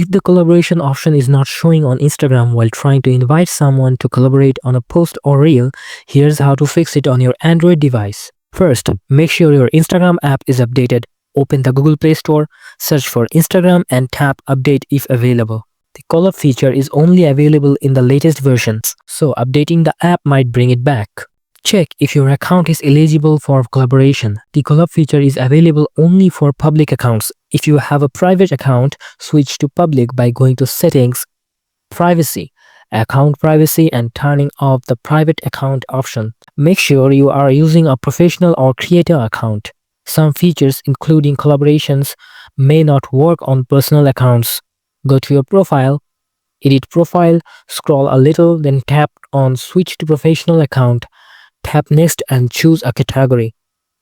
If the collaboration option is not showing on Instagram while trying to invite someone to collaborate on a post or reel, here's how to fix it on your Android device. First, make sure your Instagram app is updated. Open the Google Play Store, search for Instagram and tap Update if available. The collab feature is only available in the latest versions, so updating the app might bring it back. Check if your account is eligible for collaboration. The collab feature is available only for public accounts. If you have a private account, switch to public by going to Settings, Privacy, Account Privacy and turning off the private account option. Make sure you are using a professional or creator account. Some features, including collaborations, may not work on personal accounts. Go to your profile, edit profile, scroll a little, then tap on Switch to Professional Account. Tap Next and choose a category.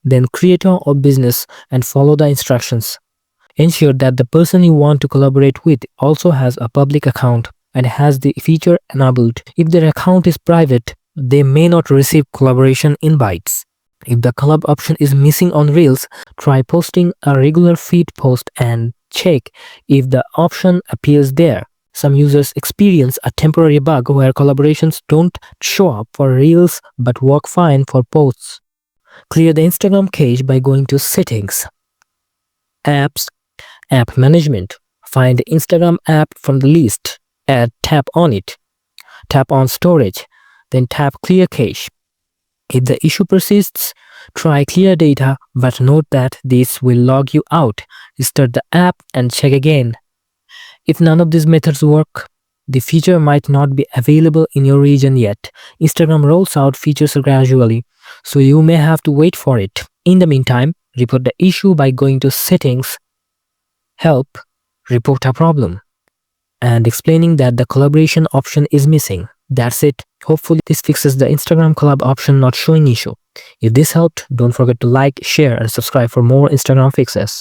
Then Creator or Business and follow the instructions. Ensure that the person you want to collaborate with also has a public account and has the feature enabled. If their account is private, they may not receive collaboration invites. If the collab option is missing on Reels, try posting a regular feed post and check if the option appears there. Some users experience a temporary bug where collaborations don't show up for Reels but work fine for posts. Clear the Instagram cache by going to Settings, Apps, App Management. Find the Instagram app from the list. Tap on it. Tap on Storage, then tap Clear Cache. If the issue persists, try Clear Data, but note that this will log you out. Restart the app and check again. If none of these methods work, the feature might not be available in your region yet. Instagram rolls out features gradually, so you may have to wait for it. In the meantime, report the issue by going to Settings, Help, Report a Problem, and explaining that the collaboration option is missing. That's it. Hopefully this fixes the Instagram collab option not showing issue. If this helped, don't forget to like, share and subscribe for more Instagram fixes.